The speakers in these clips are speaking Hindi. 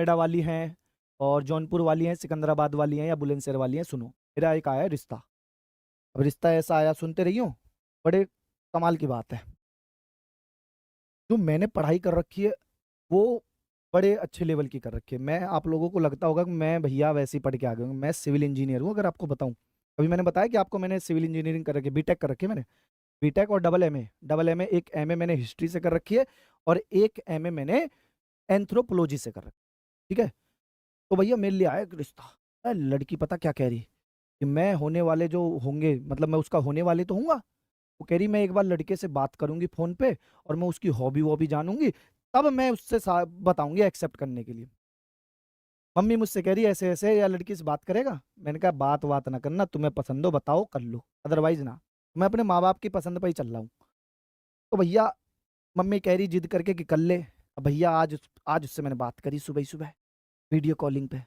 नोएडा वाली हैं और जौनपुर वाली हैं, सिकंदराबाद वाली हैं या बुलंदशहर वाली हैं। सुनो, मेरा एक आया है रिश्ता। अब रिश्ता ऐसा आया, सुनते रहियो, बड़े कमाल की बात है। जो मैंने पढ़ाई कर रखी है वो बड़े अच्छे लेवल की कर रखी है। मैं, आप लोगों को लगता होगा कि मैं भैया वैसे ही पढ़ के आ गया हूँ, मैं सिविल इंजीनियर हूँ। अगर आपको बताऊं, अभी मैंने बताया कि आपको मैंने सिविल इंजीनियरिंग कर रखी है, बीटेक कर रखी है मैंने। बीटेक और डबल एमए, एक एमए मैंने हिस्ट्री से कर रखी है और एक एमए मैंने एंथ्रोपोलॉजी से कर रखी है। ठीक है। तो भैया मेरे लिए आया एक रिश्ता। लड़की पता क्या कह रही कि मैं होने वाले जो होंगे, मतलब मैं उसका होने वाले तो हूँगा। वो कह रही मैं एक बार लड़के से बात करूंगी फोन पे और मैं उसकी हॉबी वॉबी जानूंगी, तब मैं उससे बताऊंगी एक्सेप्ट करने के लिए। मम्मी मुझसे कह रही ऐसे ऐसे, या लड़की से बात करेगा? मैंने कहा बात बात ना करना, तुम्हें पसंद हो बताओ कर लो, अदरवाइज ना। मैं अपने माँ बाप की पसंद पर ही चल रहा हूँ। तो भैया मम्मी कह रही जिद करके कि कर ले। अब भैया आज उससे मैंने बात करी सुबह ही सुबह, वीडियो कॉलिंग पे।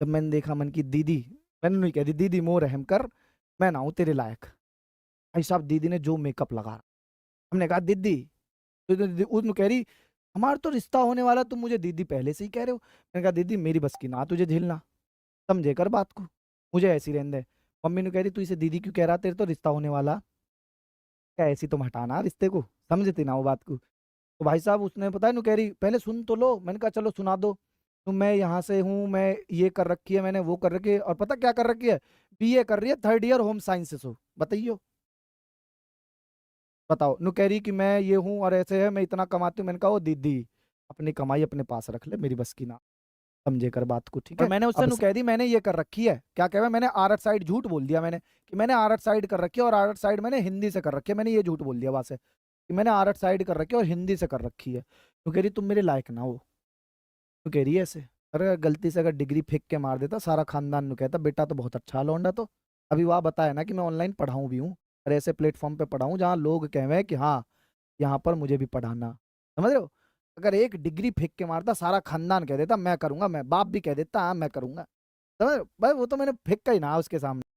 जब मैंने देखा, मन की दीदी, मैंने नहीं कह दी दीदी मोह रहम कर, मैं ना हूँ तेरे लायक। भाई साहब दीदी ने जो मेकअप लगा, हमने कहा दीदी, तो दीदी उसने कह रही हमारा तो रिश्ता होने वाला, तुम मुझे दीदी पहले से ही कह रहे हो। मैंने कहा दीदी मेरी बस की ना तुझे झेलना, समझे कर बात को, मुझे ऐसी रहने दे। मम्मी ने कह रही तू इसे दीदी क्यों कह रहा, तेरे तो रिश्ता होने वाला। क्या ऐसी तुम हटाना रिश्ते को, समझती ना वो बात को। तो भाई साहब उसने, पता है नु कह रही पहले सुन तो लो। मैंने कहा चलो सुना दो। तो मैं यहाँ से हूँ, मैं ये कर रखी है, मैंने वो कर रखी है, और पता क्या कर रखी है, बीए कर रही है, थर्ड ईयर होम साइंसेस हो। बताइयो, बताओ। नु कह रही कि मैं ये हूँ और ऐसे है, मैं इतना कमाती हूँ। मैंने कहा ओ दीदी, अपनी कमाई अपने पास रख ले, मेरी बस की ना, समझे कर बात को, ठीक है। और मैंने उससे अब नु कह दी मैंने ये कर रखी है, क्या कह मैंने आर्ट साइड, झूठ बोल दिया मैंने कि मैंने आर्ट साइड कर रखी है, और आर्ट साइड मैंने हिंदी से कर रखी है। मैंने ये झूठ बोल दिया वहां से कि मैंने आर्ट साइड कर रखी है और हिंदी से कर रखी है। तो कह रही तुम मेरे लायक ना हो। तो कह रही है ऐसे, अरे गलती से अगर डिग्री फेंक के मार देता, सारा खानदान नु कहता बेटा तो बहुत अच्छा लौंडा। तो अभी वह बताया ना कि मैं ऑनलाइन पढ़ाऊँ भी हूँ, और ऐसे प्लेटफॉर्म पे पढ़ाऊँ जहाँ लोग कहें कि हाँ यहाँ पर मुझे भी पढ़ाना। समझ रहे हो? अगर एक डिग्री फेंक के मारता, सारा खानदान कह देता मैं करूंगा, मैं बाप भी कह देता हाँ मैं करूंगा। समझ रहे हो? भाई वो तो मैंने फेंका ही ना उसके सामने।